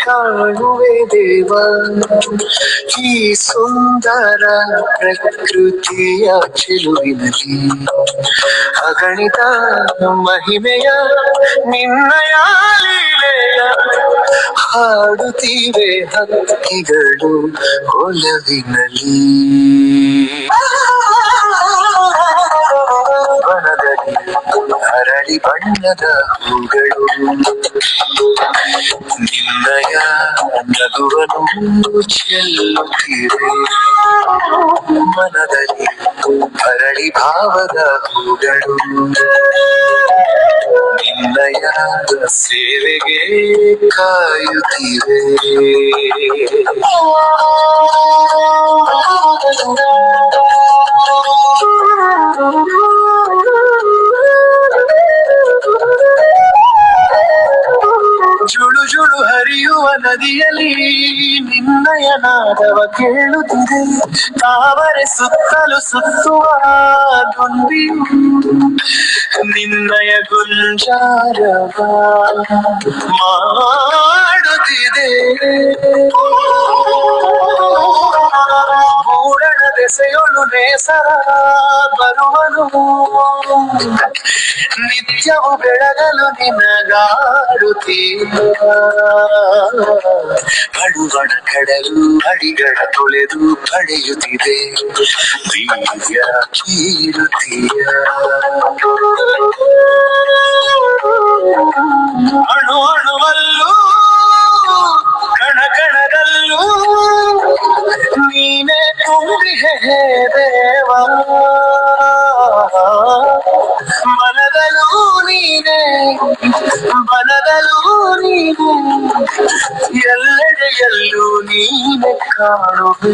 ಕಾಣುವೆ ದೇವ ಈ ಸುಂದರ ಪ್ರಕೃತಿಯ ಚೆಲುವಿನಲ್ಲಿ ಅಗಣಿತ ಮಹಿಮೆಯ ನಿನ್ನಯ ಲೀಲೆಯ ಹಾಡುತ್ತೀವೆ ಹಕ್ಕಿಗಳು ಒಲವಿನಲ್ಲಿ ವನದಲ್ಲಿ ಹರಳಿ ಬಣ್ಣದ ಹೂಗಳು ನಿನ್ನಯ ನಗುವನ್ನು ಚೆಲ್ಲುತ್ತಿವೆ ಮನದಲ್ಲಿ ಹರಳಿ ಭಾವದ ಹೂಗಳು ನಿನ್ನಯ ಸೇವೆಗೆ ಕಾಯುತ್ತಿವೆ ಜುಳು ಜುಳು ಹರಿಯುವ ನದಿಯಲ್ಲಿ ನಿನ್ನಯ ನಾದವ ಕೇಳುತ್ತಿದೆ ತಾವರೆ ಸುತ್ತಲು ಸುತ್ತುವ ದುಂಬಿಯು ನಿನ್ನಯ ಗುಂಜಾರವ ಮಾಡುತ್ತಿದೆ ಮೂಡಣ ದೆಸೆಯೊಳು ನೇಸರ ಬರುವನು ನಿತ್ಯವು ಬೆಳಗಲು ನಿನಗಾಡುತ್ತೀರ ಪಡುವಣ ಕಡಲು ಅಡಿಗಳ ತೊಳೆದು ಪಡೆಯುತ್ತಿದೆ ದಿವ್ಯ ಕೀರುತಿಯ ಅಣು ಅಣುವಲ್ಲೂ ಕಣ ಕಣದಲ್ಲೂ ನೀನೇ ತುಂಬಿಹೆ ದೇವ ಮನದಲ್ಲೂ ನೀನೇ ಬನದಲ್ಲೂ ನೀನೇ ಎಲ್ಲೆಡೆಯಲ್ಲೂ ನೀನೆ ಕಾಣುವೆ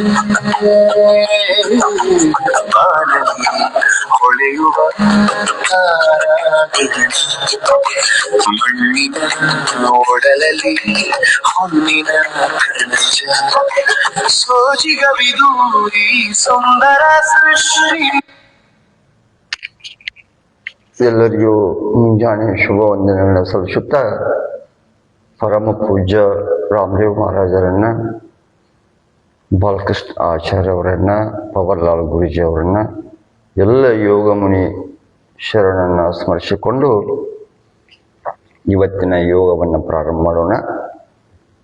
ಬಾನಲ್ಲಿ ಹೊಳೆಯುವ ಮಣ್ಣಿನ ಓಡಲಲ್ಲಿ ಹೊನ್ನಿನ ಕಣಜ ಸೋಜಿಗವಿದು ಈ ಸುಂದರ ಸೃಷ್ಟಿ. ಎಲ್ಲರಿಗೂ ಮುಂಜಾನೆ ಶುಭ ವಂದನೆಗಳನ್ನ ಸಲ್ಲಿಸುತ್ತಾ ಪರಮ ಪೂಜ್ಯ ರಾಮದೇವ್ ಮಹಾರಾಜರನ್ನ, ಬಾಲಕೃಷ್ಣ ಆಚಾರ್ಯ ಅವರನ್ನ, ಪವರ್ಲಾಲ್ ಗುರೂಜಿ ಅವರನ್ನ, ಎಲ್ಲ ಯೋಗ ಮುನಿ ಶರಣನ್ನ ಸ್ಮರಿಸಿಕೊಂಡು ಇವತ್ತಿನ ಯೋಗವನ್ನು ಪ್ರಾರಂಭ ಮಾಡೋಣ.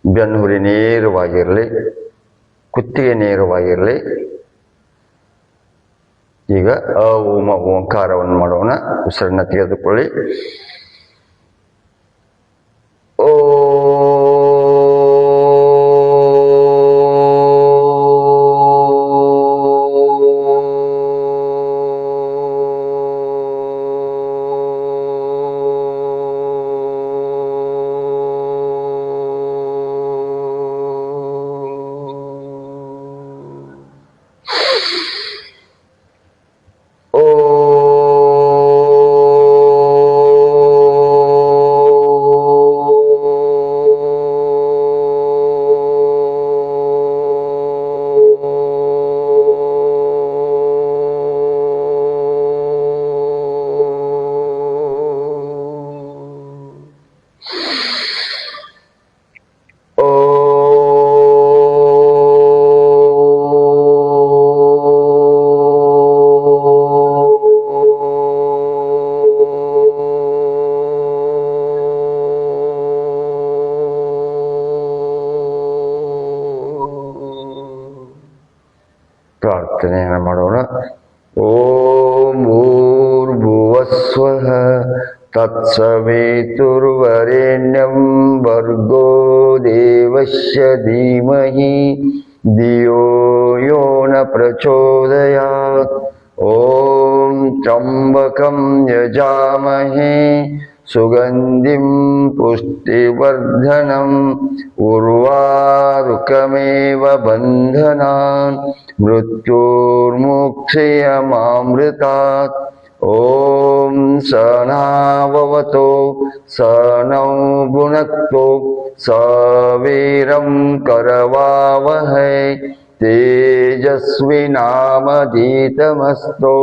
ಬೆನ್ನುಹುರಿ ನೇರವಾಗಿರಲಿ, ಕುತ್ತಿಗೆ ನೇರವಾಗಿರಲಿ. ಈಗ ಓಮ ಓಂಕಾರವನ್ನು ಮಾಡೋಣ. ಉಸಿರನ್ನ ತೆಗೆದುಕೊಳ್ಳಿ. ಪ್ರಾರ್ಥನೆಯನ್ನು ಮಾಡೋಣ. ಓಂ ಭೂರ್ಭುವಸ್ವಃ ತತ್ಸವಿತುರ್ವರೆಣ್ಯಂ ಭರ್ಗೋ ದೇವಸ್ಯ ಧೀಮಹಿ ಧಿಯೋ ಯೋ ನ ಪ್ರಚೋದಯಾತ್. ಓಂ ತ್ರ್ಯಂಬಕಂ ಯಜಾಮಹೇ ಸುಗಂಧಿಂ ಪುಷ್ಟಿವರ್ಧನಂ ಉರ್ವಾರುಕಮೇವ ಬಂಧನಾನ್ ಮೃತ್ಯುರ್ಮುಕ್ಷಯಮಾಮೃತಾತ್. ಓಂ ಸನಾವವತೋ ಸನೌ ಭುನಕ್ತೋ ಸವೀರಂ ಕರವಾವಹೈ ತೇಜಸ್ವಿನಾಮಧೀತಮಸ್ತೋ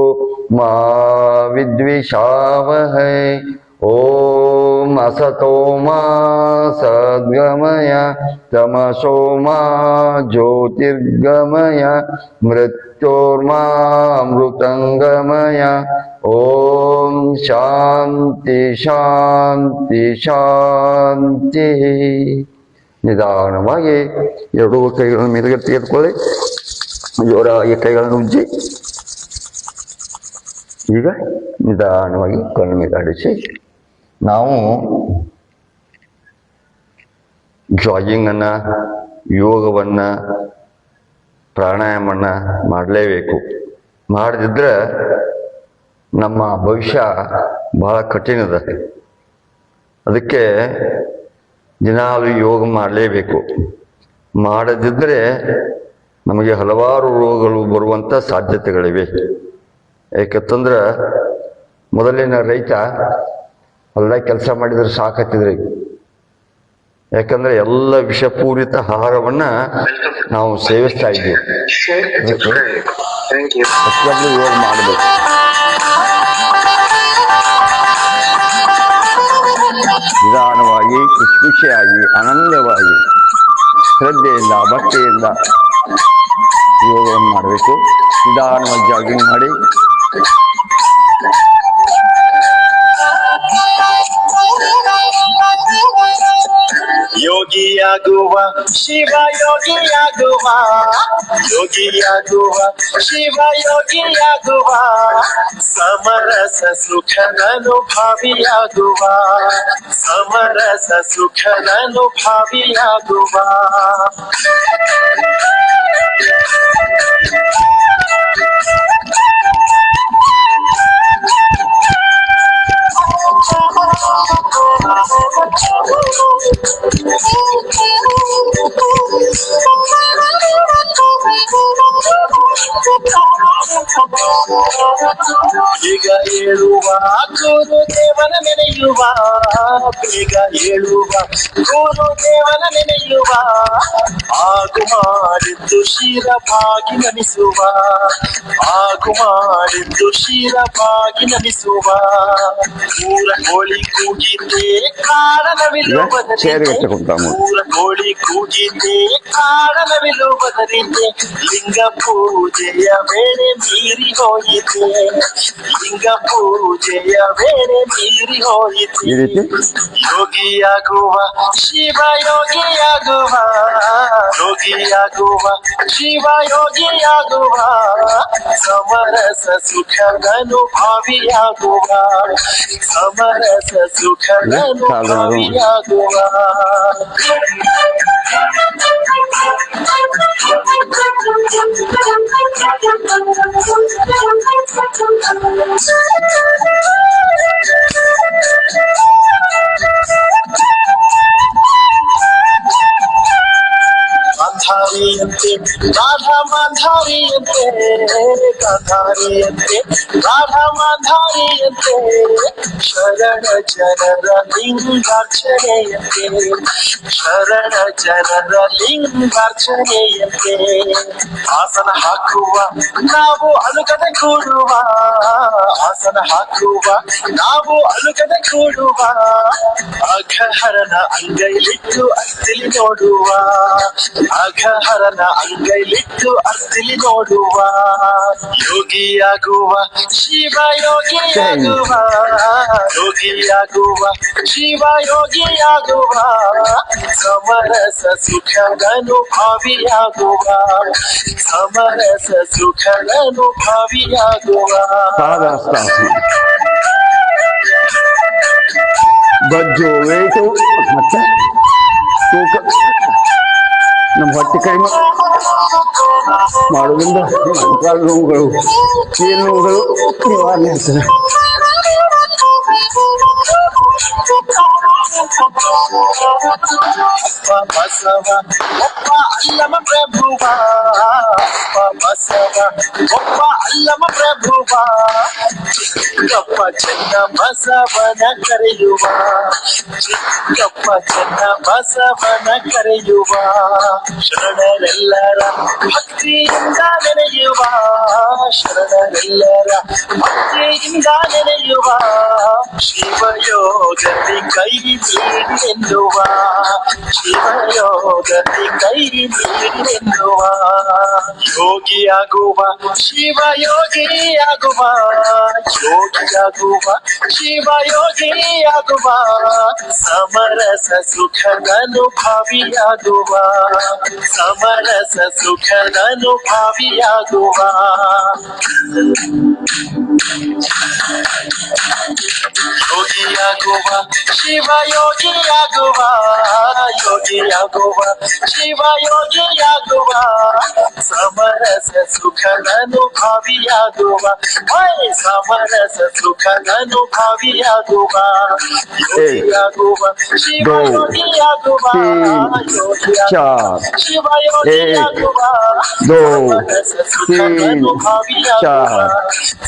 ಮಾ ವಿದ್ವಿಷಾವಹೈ. ಓಂ ಅಸತೋ ಮಾ ಸದ್ಗಮಯ ತಮಸೋ ಮಾ ಜ್ಯೋತಿರ್ಗಮಯ ಮೃತ್ಯೋರ್ಮಾ ಅಮೃತಂಗಮಯ. ಓಂ ಶಾಂತಿ ಶಾಂತಿ ಶಾಂತಿ. ನಿಧಾನವಾಗಿ ಎರಡೂ ಕೈಗಳನ್ನು ಮೇಲುಗಡೆ ತೆಗೆದುಕೊಳ್ಳಿ. ಜೋರಾಗಿ ಕೈಗಳನ್ನು ಉಜ್ಜಿ. ಈಗ ನಿಧಾನವಾಗಿ ಕಣ್ಣು ಮೇಲಾಡಿಸಿ. ನಾವು ಜಾಗಿಂಗನ್ನು, ಯೋಗವನ್ನು, ಪ್ರಾಣಾಯಾಮವನ್ನು ಮಾಡಲೇಬೇಕು. ಮಾಡದಿದ್ದರೆ ನಮ್ಮ ಭವಿಷ್ಯ ಬಹಳ ಕಠಿಣದ. ಅದಕ್ಕೆ ದಿನಾಲು ಯೋಗ ಮಾಡಲೇಬೇಕು. ಮಾಡದಿದ್ದರೆ ನಮಗೆ ಹಲವಾರು ರೋಗಗಳು ಬರುವಂಥ ಸಾಧ್ಯತೆಗಳಿವೆ. ಯಾಕಂತಂದ್ರೆ ಮೊದಲಿನ ರೈತ ಹೊಲ್ದಾಗ ಕೆಲಸ ಮಾಡಿದ್ರೆ ಸಾಕತ್ತಿದ್ರಿ. ಯಾಕಂದ್ರೆ ಎಲ್ಲ ವಿಷಪೂರಿತ ಆಹಾರವನ್ನು ನಾವು ಸೇವಿಸ್ತಾ ಇದ್ದೀವಿ. ಪ್ರತಿಯೊಬ್ಬರು ಯೋಗ ಮಾಡಬೇಕು. ನಿಧಾನವಾಗಿ, ಖುಷಿಯಾಗಿ, ಆನಂದವಾಗಿ, ಶ್ರದ್ಧೆಯಿಂದ, ಭಕ್ತಿಯಿಂದ ಯೋಗವನ್ನು ಮಾಡಬೇಕು. ನಿಧಾನವಾಗಿ ಜಾಗಿಂಗ್ ಮಾಡಿ. ಯೋಗಿಯಾಗುವ ಶಿವ ಯೋಗಿಯಾಗುವ, ಯೋಗಿಯಾಗುವ ಶಿವ ಯೋಗಿಯಾಗುವ, ಸಮರಸ ಸುಖದನುಭಾವಿಯಾಗುವ, ಸಮರಸ ಸುಖದನುಭಾವಿಯಾಗುವ. ಬೇಗ ಏಳುವ ಗುರುದೇವನ ನೆನೆಯುವ, ಬೇಗ ಏಳುವ ಗುರುದೇವನ ನೆನೆಯುವ, ಆಗು ಮಾಡಿದ್ದು ಶಿರವಾಗಿ ನಮಿಸುವ, ಆಗು ಮಾಡಿದ್ದು ಶಿರವಾಗಿ ನಮಿಸುವ. ಊರ ಕೋಳಿ ಕೂಗಿದ್ದೆ ಕಾರಣವಿಲ್ಲುವುದರಿಂದ, ಊರ ಕೋಳಿ ಕೂಗಿದ್ದೆ ಕಾರಣವಿಲ್ಲುವುದರಿಂದ, ಲಿಂಗ ಪೂಜೆಯ ವೇಳೆ ಮೀರಿ ಹೋಯಿತೆ, ಲಿಂಗ ಪೂಜೆಯ ವೇಳೆ ಮೀರಿ ಹೋಯಿತೆ. ಯೋಗಿಯಾಗುವ ಶಿವ ಯೋಗಿಯಾಗುವ, ಯೋಗಿಯಾಗುವ ಶಿವ ಯೋಗಿಯಾಗುವ, ಸಮರಸ ಸುಖದನುಭಾವಿಯಾಗುವ, ಸಮರಸ ಸುಖದನುಭಾವಿಯಾಗುವ. ಗಾಂಧಾರಿಯಂತೆ ರಾಧಾ ಮಾಂಧಾರಿಯಂತೆ, ಗಾಂಧಾರಿಯಂತೆ ರಾಧಾ ಮಾಂಧಾರಿಯಂತೆ, ಶರಣ ಜನರ ಲಿಂಗಾರ್ಚನೆಯಂತೆ, ಶರಣ ಜನರ ಲಿಂಗಾರ್ಚನೆಯಂತೆ. ಆಸನ ಹಾಕುವ ನಾವು ಅಲುಗದೆ ಕೂಡುವ, ಆಸನ ಹಾಕುವ ನಾವು ಅಲುಗದೆ ಕೂಡುವ, ಅಘಹರನ ಅಂಗೈಲಿಟ್ಟು ಅರ್ತಿಲಿ ನೋಡುವ, ಅಘಹರನ ಅಂಗೈಲಿಟ್ಟು ಅರ್ತಿಲಿ ನೋಡುವ. ಯೋಗಿಯಾಗುವ ಶಿವ ಯೋಗಿಯಾಗುವ, ಯೋಗಿಯಾಗುವ ಶಿವ ಯೋಗಿಯಾಗುವ, ಸಮರಸ ಸುಖದನುಭಾವಿಯಾಗುವ, ಸಮರಸ ಸುಖದನುಭಾವಿಯಾಗುವ. ಗಜ್ಜು ವೇಟು ಮತ್ತೆ ತೂಕ ನಮ್ಮ ಹೊಟ್ಟೆ ಕಡಿಮೆ ಮಾಡೋದ್ರಿಂದ ಮೊಣಕಾಲು ನೋವುಗಳು, ಕೀಲು ನೋವುಗಳು ನಿವಾರಣೆ ಆಗ್ತದೆ. ಅಪ್ಪ ಬಸವ ಒಪ್ಪ ಅಲ್ಲಮ ಪ್ರಭುವ ಬಸವ ಒಬ್ಬ ಅಲ್ಲಮ ಪ್ರಭುವ ಚಿಕ್ಕಪ್ಪ ಚೆನ್ನ ಬಸವನ ಕರೆಯುವ ಚಿಕ್ಕಪ್ಪ ಚೆನ್ನ ಬಸವನ ಕರೆಯುವ ಶರಣರೆಲ್ಲರ ಭಕ್ತಿಯಿಂದ ನೆನೆಯುವ ಶರಣರೆಲ್ಲರ ಭಕ್ತಿಯಿಂದ ನೆನೆಯುವ ಶಿವಯೋಗದಿ ಕೈ ನೀಡಿರೆನ್ನುವ ಶಿವಯೋಗದಿ ಕೈ ನೀಡಿರೆನ್ನುವ ಯೋಗಿಯಾಗುವ ಶಿವಯೋಗಿಯಾಗುವ ಯೋಗಿಯಾಗುವ ಶಿವಯೋಗಿಯಾಗುವ ಸಮರಸ ಸುಖದನುಭಾವಿಯಾಗುವ ಸಮರಸ ಸುಖದನುಭಾವಿಯಾಗುವ ಯೋಗಿಯಾಗುವ ಶಿವಯೋಗಿಯಾಗುವ ಯೋಗಿಯಾಗುವ ಶಿವಯೋಗಿಯಾಗುವ ಸಮರಸ ಸುಖದನುಭಾವಿಯಾಗುವ ಸಮರಸ ಸುಖದನುಭಾವಿಯಾಗುವ ಯೋಗಿಯಾಗುವ ಶಿವಯೋಗಿಯಾಗುವ ಶಿವಯೋಗಿಯಾಗುವ ಸಮರಸ ಸುಖದನುಭಾವಿಯಾಗುವ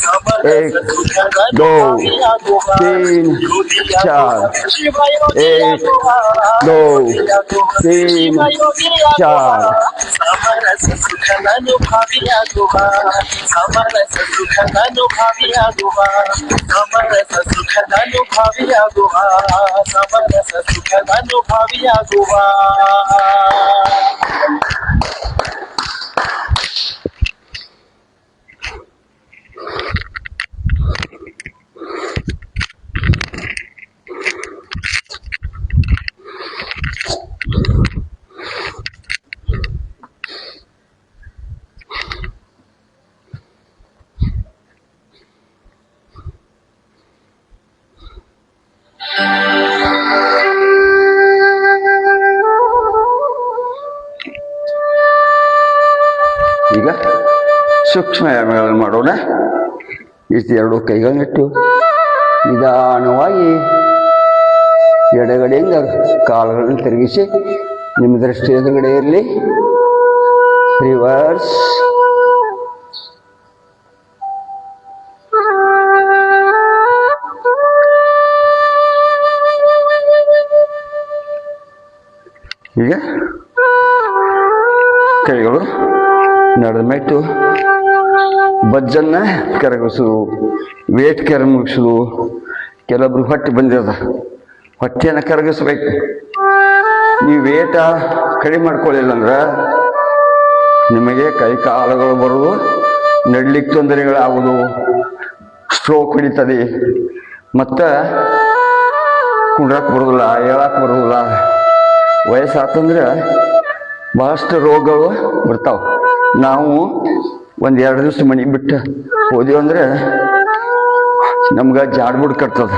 ಸಮರಸ ಸುಖದನುಭಾವಿಯಾಗುವ एक दो तीन चार ಸಮರಸ ಸುಖದನುಭಾವಿಯಾಗುವ ಸಮರಸ ಸುಖದನುಭಾವಿಯಾಗುವ ಸಮರಸ ಸುಖದನುಭಾವಿಯಾಗುವ ಸಮರಸ ಸುಖದನುಭಾವಿಯಾಗುವ ಈಗ ಸೂಕ್ಷ್ಮ ವ್ಯಾಯಾಮಗಳನ್ನು ಮಾಡೋಣ. ಇಷ್ಟು ಎರಡು ಕೈಗಳನ್ನಿಟ್ಟು ನಿಧಾನವಾಗಿ ಎಡಗಡೆಯಿಂದ ಕಾಲುಗಳನ್ನು ತಿರುಗಿಸಿ ನಿಮ್ಮ ದೃಷ್ಟಿ ಎದುರುಗಡೆ ಇರಲಿ. ರಿವರ್ಸ್ ಈಗ ಕೈಗಳು ನಡೆದ ಮೇಟು ಬಜ್ಜನ್ನ ಕರಗಿಸೋದು, ವೇಟ್ ಕರಗಿಸೋದು. ಕೆಲವೊಬ್ರು ಹೊಟ್ಟೆ ಬಂದಿರದ ಹೊಟ್ಟೆಯನ್ನು ಕರಗಿಸ್ಬೇಕು. ನೀವು ವೇಟ ಕಡಿಮೆ ಮಾಡ್ಕೊಳ್ಳಿಲ್ಲ ಅಂದ್ರೆ ನಿಮಗೆ ಕೈ ಕಾಲುಗಳು ಬರೋದು, ನಡ್ಲಿಕ್ಕೆ ತೊಂದರೆಗಳಾಗೋದು, ಸ್ಟ್ರೋಕ್ ಹಿಡಿತದೆ, ಮತ್ತು ಕುಂಡ್ರಕ್ಕೆ ಬರೋದಿಲ್ಲ, ಹೇಳಕ್ಕೆ ಬರೋದಿಲ್ಲ. ವಯಸ್ಸಾತಂದ್ರೆ ಭಾಳಷ್ಟು ರೋಗಗಳು ಬರ್ತಾವೆ. ನಾವು ಒಂದು 2 ದಿವಸ ಮನೆ ಬಿಟ್ಟು ಹೋದೆವು ಅಂದ್ರೆ ನಮ್ಗೆ ಜಾಡ್ಬುಡ್ ಕಟ್ತದೆ,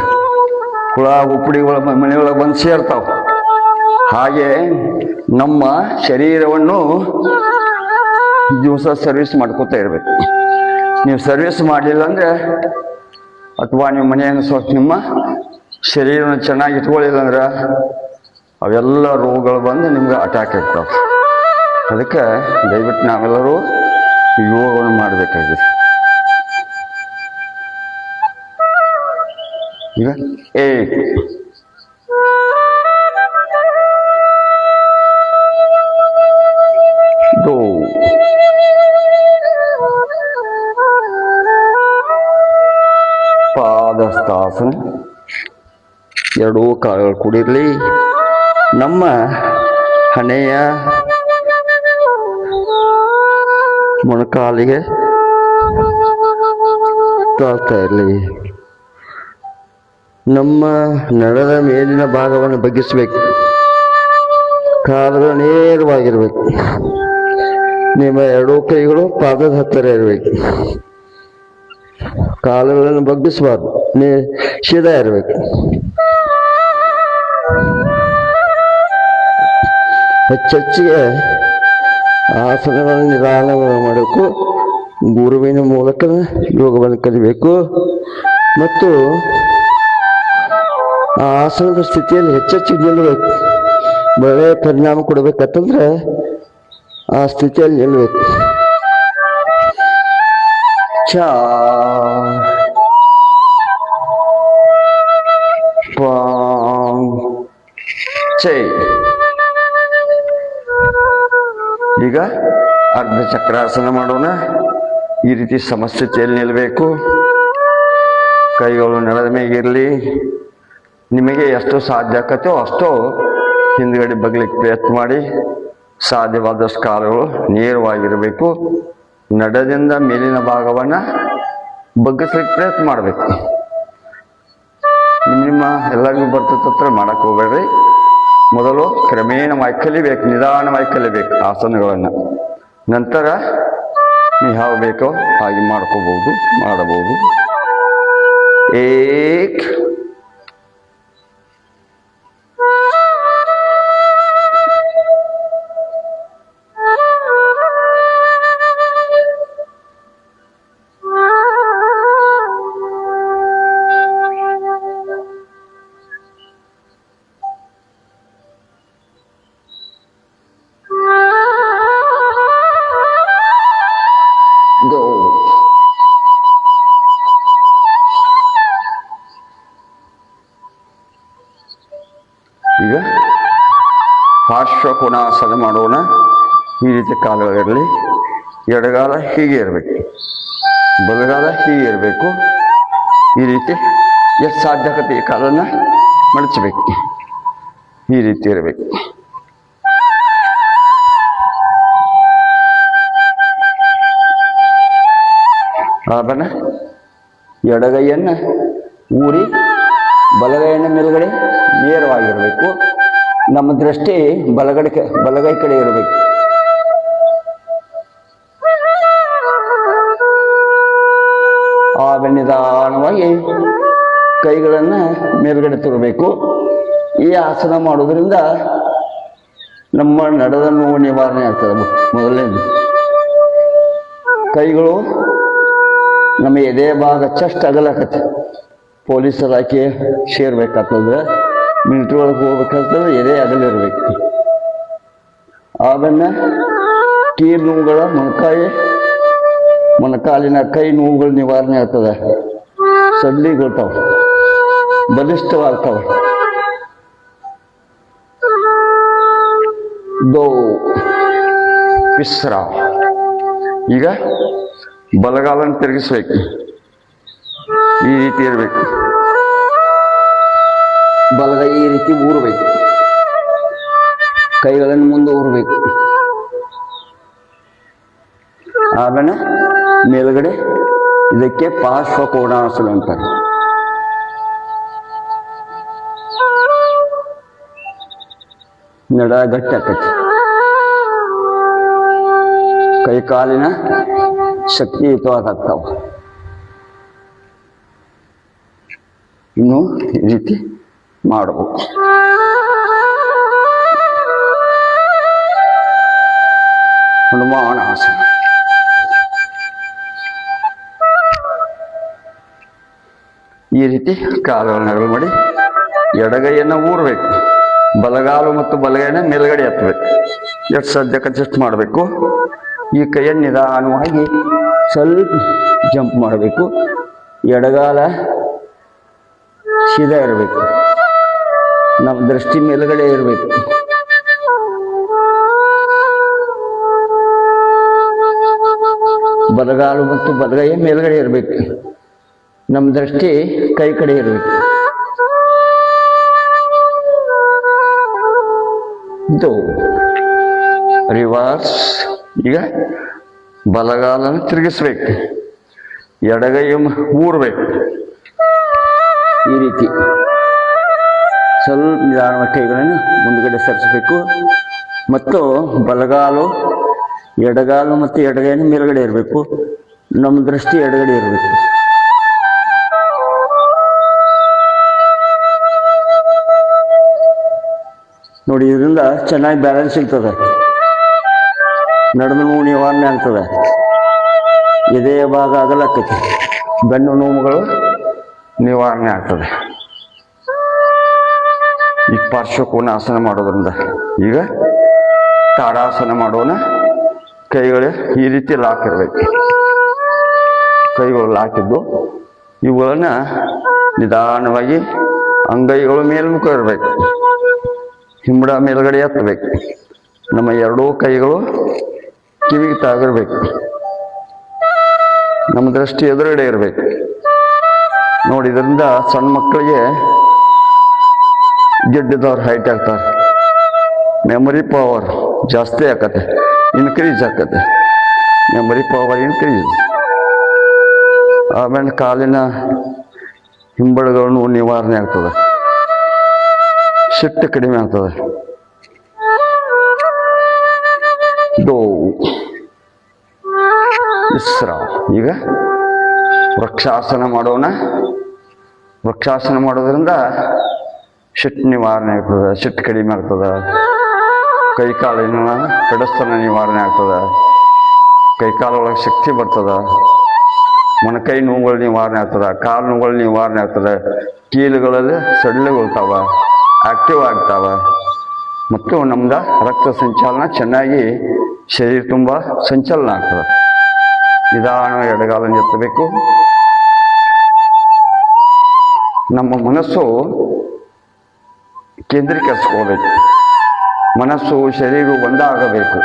ಹುಳ ಉಪ್ಪಡಿಗಳ ಮನೆಯೊಳಗೆ ಬಂದು ಸೇರ್ತಾವೆ. ಹಾಗೆ ನಮ್ಮ ಶರೀರವನ್ನು ದಿವಸ ಸರ್ವಿಸ್ ಮಾಡ್ಕೋತಾ ಇರಬೇಕು. ನೀವು ಸರ್ವಿಸ್ ಮಾಡಲಿಲ್ಲ ಅಂದರೆ ಅಥವಾ ನಿಮ್ಮ ಮನೆಯನ್ನು ಸ್ವಲ್ಪ ನಿಮ್ಮ ಶರೀರವನ್ನು ಚೆನ್ನಾಗಿ ಇಟ್ಕೊಳ್ಳಿಲ್ಲ ಅಂದ್ರೆ ಅವೆಲ್ಲ ರೋಗಗಳು ಬಂದು ನಿಮ್ಗೆ ಅಟ್ಯಾಕ್ ಆಗ್ತಾವೆ. ಅದಕ್ಕೆ ದಯವಿಟ್ಟು ನಾವೆಲ್ಲರೂ ಯೋಗವನ್ನು ಮಾಡಬೇಕಾಗಿದೆ. ಈಗ 8 2 ಪಾದಸ್ಥಾಸನ. ಎರಡೂ ಕಾಲುಗಳು ಕೂಡಿರಲಿ. ನಮ್ಮ ಹಣೆಯ ಮೊಣಕಾಲಿಗೆ ತಾಳ್ತಾ ಇರಲಿ. ನಮ್ಮ ನಡದ ಮೇಲಿನ ಭಾಗವನ್ನು ಬಗ್ಗಿಸ್ಬೇಕು. ಕಾಲುಗಳು ನೇರವಾಗಿರ್ಬೇಕು. ನಿಮ್ಮ ಎರಡೂ ಕೈಗಳು ಪಾದದ ಹತ್ತಿರ ಇರಬೇಕು. ಕಾಲುಗಳನ್ನು ಬಗ್ಗಿಸಬಾರ್ದು, ಸೀದಾ ಇರಬೇಕು. ಹೆಚ್ಚೆಚ್ಚಿಗೆ ಆಸನಗಳನ್ನು ನಿಧಾನವಾಗಿ ಮಾಡಬೇಕು. ಗುರುವಿನ ಮೂಲಕ ಯೋಗವನ್ನು ಕಲಿಬೇಕು ಮತ್ತು ಆ ಆಸನದ ಸ್ಥಿತಿಯಲ್ಲಿ ಹೆಚ್ಚೆಚ್ಚಿಗೆ ನಿಲ್ಲಬೇಕು. ಒಳ್ಳೆಯ ಪರಿಣಾಮ ಕೊಡಬೇಕಂತಂದ್ರೆ ಆ ಸ್ಥಿತಿಯಲ್ಲಿ ನಿಲ್ಬೇಕು. ಚ ಚೈ. ಈಗ ಅರ್ಧ ಚಕ್ರಾಸನ ಮಾಡೋಣ. ಈ ರೀತಿ ಸಮಸ್ಥಿತಿಯಲ್ಲಿ ನಿಲ್ಲಬೇಕು. ಕೈಗಳು ನೆಲದ ಮೇಗಿರಲಿ. ನಿಮಗೆ ಎಷ್ಟು ಸಾಧ್ಯ ಆಕತ್ತೋ ಅಷ್ಟು ಹಿಂದ್ಗಡೆ ಬಗ್ಲಿಕ್ಕೆ ಪ್ರಯತ್ನ ಮಾಡಿ. ಸಾಧ್ಯವಾದಷ್ಟು ಕಾಲುಗಳು ನೇರವಾಗಿರಬೇಕು. ನಡದಿಂದ ಮೇಲಿನ ಭಾಗವನ್ನು ಬಗ್ಗಿಸ್ಲಿಕ್ಕೆ ಪ್ರಯತ್ನ ಮಾಡಬೇಕು. ನಿಮ್ಮ ಎಲ್ಲರಿಗೂ ಬರ್ತತ್ರ ಮಾಡಕ್ಕೆ ಹೋಗ್ಬೇಡ್ರಿ. ಮೊದಲು ಕ್ರಮೇಣವಾಗಿ ಕಲಿಬೇಕು, ನಿಧಾನವಾಗಿ ಕಲಿಬೇಕು ಆಸನಗಳನ್ನು. ನಂತರ ನೀವು ಯಾವ ಬೇಕೋ ಹಾಗೆ ಮಾಡಬಹುದು. ಏಕ್ ಈಗ ಪಾರ್ಶ್ವಕೋನಾಸನ ಮಾಡೋಣ. ಈ ರೀತಿ ಕಾಲುಗಳಿರಲಿ. ಎಡಗಾಲ ಹೀಗೆ ಇರಬೇಕು, ಬಲಗಾಲ ಹೀಗೆ ಇರಬೇಕು. ಈ ರೀತಿ ಎಷ್ಟು ಸಾಧ್ಯಕತೆ ಈ ಕಾಲನ್ನು ಮಡಚಬೇಕು. ಈ ರೀತಿ ಇರಬೇಕು. ಆಮೇಲೆ ಎಡಗೈಯನ್ನು ಊರಿ ಬಲಗೈಯನ್ನು ಮೇಲ್ಗಡೆ ನೇರವಾಗಿರಬೇಕು. ನಮ್ಮ ದೃಷ್ಟಿ ಬಲಗೈ ಕಡೆ ಇರಬೇಕು. ಆಮೇಲೆ ನಿಧಾನವಾಗಿ ಕೈಗಳನ್ನು ಮೇಲ್ಗಡೆ ತರಬೇಕು. ಈ ಆಸನ ಮಾಡೋದ್ರಿಂದ ನಮ್ಮ ನಡದ ನೋವು ನಿವಾರಣೆ ಆಗ್ತದೆ. ಮೊದಲನೇದು ಕೈಗಳು ನಮ್ಮ ಎದೆ ಭಾಗ ಚೆಸ್ಟ್ ಅಗಲಕತ್ತೆ. ಪೊಲೀಸ್ ಇಲಾಖೆ ಸೇರ್ಬೇಕಾಗ್ತದೆ, ಮಿಲಿಟ್ರಿ ಒಳಗೆ ಹೋಗ್ಬೇಕಾಗ್ತದೆ, ಎದೆ ಅಗಲಿರ್ಬೇಕು. ಆಮೇಲೆ ಕೀಲು ನೋವುಗಳ ಮೊಣಕಾಲಿನ ಕೈ ನೋವುಗಳು ನಿವಾರಣೆ ಆಗ್ತದೆ. ಸಡ್ಲಿಗೊಳ್ತಾವೆ, ಬಲಿಷ್ಠವಾಗ್ತವೆ. ವಿಶ್ರಾಮ. ಈಗ ಬಲಗಾಲನ್ನು ತಿರುಗಿಸ್ಬೇಕು. ಈ ರೀತಿ ಇರಬೇಕು. ಬಲಗೈ ಈ ರೀತಿ ಊರಬೇಕು. ಕೈಗಳನ್ನು ಮುಂದೆ ಊರಬೇಕು. ಆಮೇಲೆ ಮೇಲ್ಗಡೆ ಇದಕ್ಕೆ ಪಾರ್ಶ್ವಕೋನಾಸನ ಅಂತಾರೆ. ನಡ ಗಟ್ಟಿ ಆಕತಿ. ಕೈ ಕಾಲಿನ ಶಕ್ತಿಯುತವಾಗ್ತಾವ. ಇನ್ನು ಈ ರೀತಿ ಮಾಡಬೇಕು. ಹನುಮಾನಾಸನ. ಈ ರೀತಿ ಕಾಲುಗಳನ್ನು ನಗಲು ಮಾಡಿ ಎಡಗೈಯನ್ನು ಊರಬೇಕು. ಬಲಗಾಲು ಮತ್ತು ಬಲಗೈಯನ್ನು ಮೇಲ್ಗಡೆ ಎತ್ತಬೇಕು. ಎಷ್ಟು ಸದ್ಯಕ್ಕೆ ಅಡ್ಜಸ್ಟ್ ಮಾಡಬೇಕು. ಈ ಕೈಯನ್ನು ನಿಧಾನವಾಗಿ ಸ್ವಲ್ಪ ಜಂಪ್ ಮಾಡಬೇಕು. ಎಡಗಾಲ ಸೀದಾ ಇರಬೇಕು. ನಮ್ಮ ದೃಷ್ಟಿ ಮೇಲ್ಗಡೆ ಇರಬೇಕು. ಬಲಗಾಲು ಮತ್ತು ಬಲಗೈ ಮೇಲ್ಗಡೆ ಇರಬೇಕು. ನಮ್ಮ ದೃಷ್ಟಿ ಕೈ ಕಡೆ ಇರಬೇಕು. ರಿವರ್ಸ್. ಈಗ ಬಲಗಾಲನ್ನು ತಿರುಗಿಸ್ಬೇಕು. ಎಡಗೈ ಊರಬೇಕು. ಈ ರೀತಿ ಸ್ವಲ್ಪ ನಿಧಾನವಾಗಿ ಕೈಗಳನ್ನು ಮುಂದುಗಡೆ ಸರಿಸಬೇಕು. ಮತ್ತು ಎಡಗಾಲು ಮತ್ತು ಎಡಗೈಯನ್ನು ಮೇಲ್ಗಡೆ ಇರಬೇಕು. ನಮ್ಮ ದೃಷ್ಟಿ ಎಡಗಡೆ ಇರಬೇಕು. ನೋಡಿ, ಇದರಿಂದ ಚೆನ್ನಾಗಿ ಬ್ಯಾಲೆನ್ಸ್ ಸಿಗ್ತದೆ. ನಡೆದ ನೋವು ನಿವಾರಣೆ ಆಗ್ತದೆ. ಎದೆಯ ಭಾಗ ಅಗಲಕ್ಕೈತಿ. ಬೆನ್ನು ನೋವುಗಳು ನಿವಾರಣೆ ಆಗ್ತದೆ ಈ ಪಾರ್ಶ್ವಕೋನಾಸನ ಮಾಡೋದ್ರಿಂದ. ಈಗ ತಾಡಾಸನ ಮಾಡೋಣ. ಕೈಗಳು ಈ ರೀತಿ ಲಾಕ್ ಇರಬೇಕು. ಕೈಗಳು ಲಾಕಿದ್ದು ಇವುಗಳನ್ನ ನಿಧಾನವಾಗಿ ಅಂಗೈಗಳು ಮೇಲ್ಮುಖ ಇರಬೇಕು. ಹಿಂಬಡ ಮೇಲ್ಗಡೆ ಎತ್ತಬೇಕು. ನಮ್ಮ ಎರಡೂ ಕೈಗಳು ಕಿವಿಗೆ ತಾಗಿರ್ಬೇಕು. ನಮ್ಮ ದೃಷ್ಟಿ ಎದುರುಗಡೆ ಇರಬೇಕು. ನೋಡಿ, ಇದರಿಂದ ಸಣ್ಣ ಮಕ್ಕಳಿಗೆ ಗೆಡ್ಡಿದವ್ರು ಹೈಟ್ ಆಗ್ತಾರೆ. ಮೆಮೊರಿ ಪವರ್ ಜಾಸ್ತಿ ಆಕತ್ತೆ, ಇನ್ಕ್ರೀಸ್ ಆಕತ್ತೆ. Memory power increase. ಆಮೇಲೆ ಕಾಲಿನ ಹಿಂಬಳಗಳನ್ನು ನಿವಾರಣೆ ಆಗ್ತದೆ. ಸಿಟ್ಟು ಕಡಿಮೆ ಆಗ್ತದೆ. ವಿಶ್ರಾಮ. ಈಗ ವೃಕ್ಷಾಸನ ಮಾಡೋಣ. ವೃಕ್ಷಾಸನ ಮಾಡೋದ್ರಿಂದ ಸಿಟ್ಟು ನಿವಾರಣೆ ಆಗ್ತದೆ, ಸಿಟ್ಟು ಕಡಿಮೆ ಆಗ್ತದೆ. ಕೈಕಾಲಿನ ಕಡಸ್ತನ ನಿವಾರಣೆ ಆಗ್ತದೆ. ಕೈಕಾಲೊಳಗೆ ಶಕ್ತಿ ಬರ್ತದೆ. ಮೊಣಕೈ ನೋವುಗಳು ನಿವಾರಣೆ ಆಗ್ತದೆ. ಕಾಲು ನೋವುಗಳು ನಿವಾರಣೆ ಆಗ್ತದೆ. ಕೀಲುಗಳಲ್ಲಿ ಸಡಿಲಗೊಳ್ತಾವ, ಆಕ್ಟಿವ್ ಆಗ್ತಾವ. ಮತ್ತು ನಮ್ದು ರಕ್ತ ಸಂಚಾಲನ ಚೆನ್ನಾಗಿ ಶರೀರ ತುಂಬ ಸಂಚಲನ ಆಗ್ತದೆ. ನಿಧಾನ ಎಡಗಾಲನ್ನು ಎತ್ತಬೇಕು. ನಮ್ಮ ಮನಸ್ಸು ಕೇಂದ್ರೀಕರಿಸ್ಕೋಬೇಕು. ಮನಸ್ಸು ಶರೀರ ಒಂದಾಗಬೇಕು.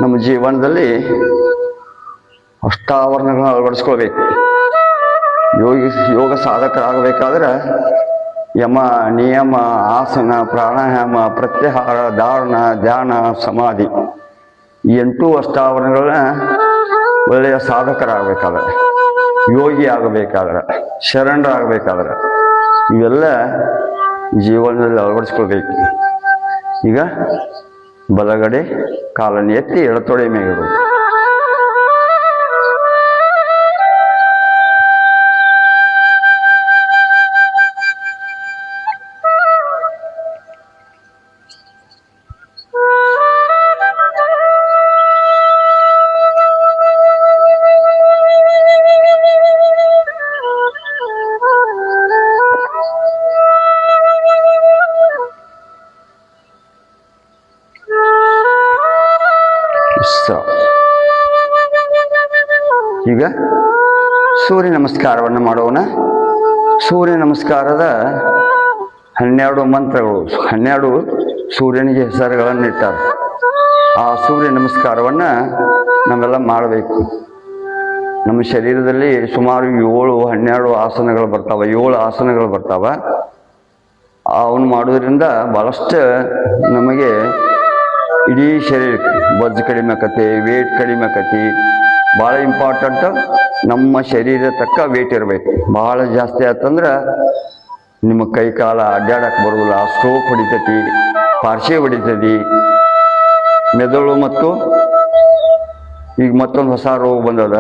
ನಮ್ಮ ಜೀವನದಲ್ಲಿ ಅಷ್ಟಾವರಣಗಳನ್ನು ಅಳವಡಿಸ್ಕೊಳ್ಬೇಕು. ಯೋಗ ಸಾಧಕರಾಗಬೇಕಾದ್ರೆ ಯಮ, ನಿಯಮ, ಆಸನ, ಪ್ರಾಣಾಯಾಮ, ಪ್ರತ್ಯಾಹಾರ, ಧಾರಣ, ಧ್ಯಾನ, ಸಮಾಧಿ ಈ 8 ಅಷ್ಟಾವರಣಗಳನ್ನ ಒಳ್ಳೆಯ ಸಾಧಕರಾಗಬೇಕಾದ್ರೆ, ಯೋಗಿ ಆಗಬೇಕಾದ್ರೆ, ಶರಣರಾಗಬೇಕಾದ್ರೆ ಇವೆಲ್ಲ ಜೀವನದಲ್ಲಿ ಅಳವಡಿಸ್ಕೊಳ್ಬೇಕು. ಈಗ ಬಲಗಡೆ ಕಾಲನ್ನು ಎತ್ತಿ ಎಡತೊಡೆ ಮೇಗಿಡು. ಈಗ ಸೂರ್ಯ ನಮಸ್ಕಾರವನ್ನು ಮಾಡೋಣ. ಸೂರ್ಯ ನಮಸ್ಕಾರದ 12 ಮಂತ್ರಗಳು, 12 ಸೂರ್ಯನಿಗೆ ಹೆಸರುಗಳನ್ನು ಇಟ್ಟಾರೆ. ಆ ಸೂರ್ಯ ನಮಸ್ಕಾರವನ್ನು ನಾವೆಲ್ಲ ಮಾಡಬೇಕು. ನಮ್ಮ ಶರೀರದಲ್ಲಿ ಸುಮಾರು 7-12 ಆಸನಗಳು ಬರ್ತಾವೆ, 7 ಆಸನಗಳು ಬರ್ತಾವೆ. ಅವನು ಮಾಡೋದ್ರಿಂದ ಭಾಳಷ್ಟು ನಮಗೆ ಇಡೀ ಶರೀರಕ್ಕೆ ಬೊಜ್ಜು ಕಡಿಮೆ ಆಕತಿ, ವೇಟ್ ಕಡಿಮೆ ಆಕತಿ. ಭಾಳ ಇಂಪಾರ್ಟೆಂಟ್, ನಮ್ಮ ಶರೀರ ತಕ್ಕ ವೇಟ್ ಇರಬೇಕು. ಭಾಳ ಜಾಸ್ತಿ ಆಯ್ತಂದ್ರೆ ನಿಮ್ಮ ಕೈ ಕಾಲ ಅಡ್ಡಾಡಕ್ಕೆ ಬರೋದಿಲ್ಲ, ಸ್ಟ್ರೋಕ್ ಹೊಡಿತೈತಿ, ಪಾರ್ಶ್ವ ಹೊಡಿತೈತಿ. ಮೆದುಳು ಮತ್ತು ಈಗ ಮತ್ತೊಂದು ಹೊಸ ರೋಗ ಬಂದದ,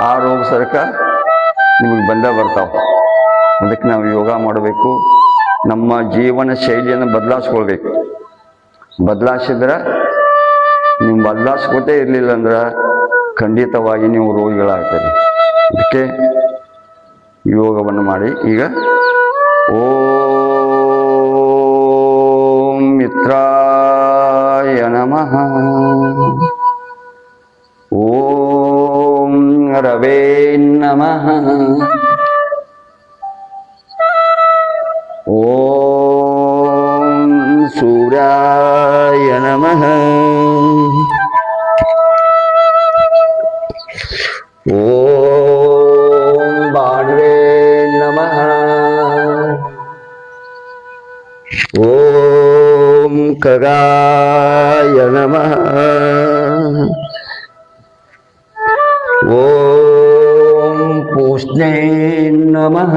ಆ ರೋಗ ಸರ್ಕ ನಿಮಗೆ ಬಂದೇ ಬರ್ತಾವೆ. ಅದಕ್ಕೆ ನಾವು ಯೋಗ ಮಾಡಬೇಕು. ನಮ್ಮ ಜೀವನ ಶೈಲಿಯನ್ನು ಬದಲಾಯಿಸ್ಕೊಳ್ಬೇಕು. ಬದಲಾಯಿಸಿದ್ರೆ ನೀವು ಬದಲಾಯಿಸ್ಕೋತೇ ಇರಲಿಲ್ಲ ಅಂದ್ರೆ ಖಂಡಿತವಾಗಿ ನೀವು ರೋಗಿಗಳಾಗ್ತೀರಿ. ಅದಕ್ಕೆ ಯೋಗವನ್ನು ಮಾಡಿ. ಈಗ ಓಂ ಮಿತ್ರಾಯ ನಮಃ, ಓಂ ರವೇ ನಮಃ, ಓಂ ಸೂರ್ಯಾಯ ನಮಃ, ಓಂ ಭಾನುವೇ ನಮಃ, ಓಂ ಖಗಾಯ ನಮಃ, ಓಂ ಪೂಷ್ಣೇ ನಮಃ,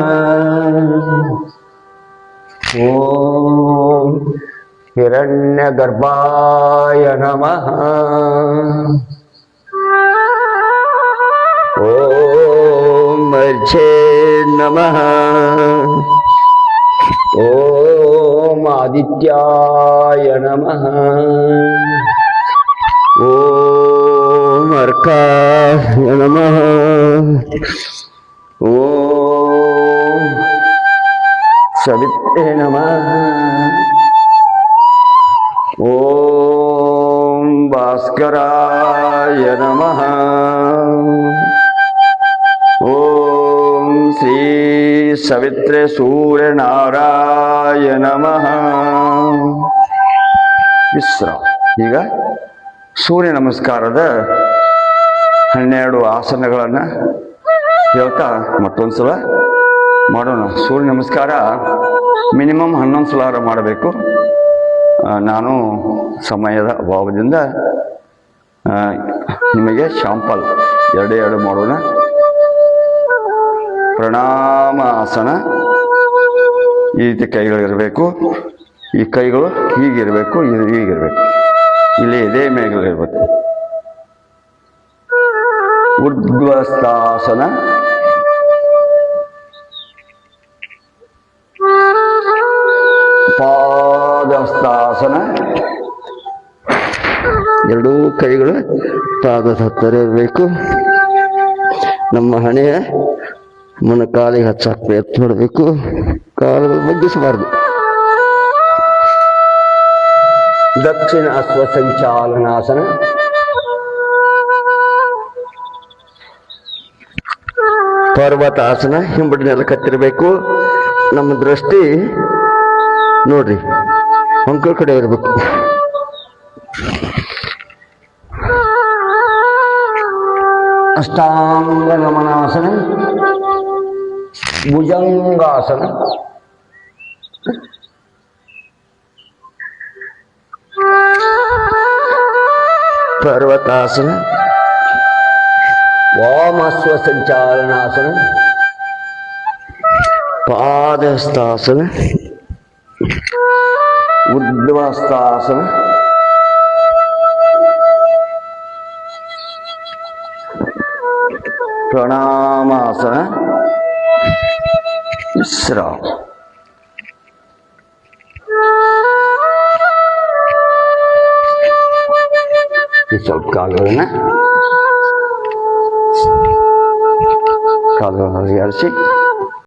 ಓಂ ಹಿರಣ್ಯಗರ್ಭಾಯ ನಮಃ. ಓಂ ಮರ್ಚೇ ನಮಃ. ಓಂ ಆದಿತ್ಯಾಯ ನಮಃ. ಓಂ ಅರ್ಕಾಯ ನಮಃ. ಓಂ ಸವಿತ್ರೇ ನಮಃ. ಓಂ ಭಾಸ್ಕರಾಯ ನಮಃ. ಓಂ ಶ್ರೀ ಸವಿತ್ರೆ ಸೂರ್ಯನಾರಾಯ ನಮಃ. ವಿಶ್ರಾಮ. ಈಗ ಸೂರ್ಯ ನಮಸ್ಕಾರದ 12 ಆಸನಗಳನ್ನು ಹೇಳ್ತಾ ಮತ್ತೊಂದು ಸಲ ಮಾಡೋಣ. ಸೂರ್ಯ ನಮಸ್ಕಾರ ಮಿನಿಮಮ್ 11 ಸಲ ಮಾಡಬೇಕು. ನಾನು ಸಮಯದ ಅಭಾವದಿಂದ ನಿಮಗೆ ಶಾಂಪಲ್ 2 ಮಾಡೋಣ. ಪ್ರಣಾಮ ಆಸನ. ಈ ರೀತಿ ಕೈಗಳಿರಬೇಕು. ಈ ಕೈಗಳು ಹೀಗಿರಬೇಕು, ಇದು ಹೀಗಿರಬೇಕು. ಇಲ್ಲಿ ಇದೇ ಮೇಲಿರಬೇಕು. ಊರ್ಧ್ವಸ್ಥಾಸನ. ಪಾದಸ್ಥಾಸನ. 2 ಕೈಗಳು ಪಾದದ ಹತ್ತಿರ ಇರಬೇಕು. ನಮ್ಮ ಹಣೆಯ ಮೊಣಕಾಲಿಗೆ ಹಚ್ಚಾಕ ಪ್ರಯತ್ನ ಮಾಡಬೇಕು. ಕಾಲುಗಳು ಬಗ್ಗಿಸಬಾರ್ದು. ದಕ್ಷಿಣ ಅಶ್ವಸಂಚಾಲನಾಸನ. ಪರ್ವತಾಸನ. ಹಿಂಬಡಿ ನೆಲಕತ್ತಿರಬೇಕು. ನಮ್ಮ ದೃಷ್ಟಿ ನೋಡ್ರಿ ಅಂಕಲ್ ಕಡೆ ಇರಬೇಕು. ಅಷ್ಟಾಂಗ ನಮನಾಸನ. ಭುಜಂಗಾಸನ. ಪರ್ವತಾಸನ. ವಾಮಾಶ್ವ ಸಂಚಾಲನಾಸನ. ಪಾದಸ್ಥಾಸನ. ಊರ್ಧ್ವಸ್ಥಾಸನ. ಪ್ರಣಾಮಾಸನ. ವಿಶ್ರಾಮ. ಸ್ವಲ್ಪ ಕಾಲುಗಳನ್ನು ಅಲುಗಾಡಿಸಿ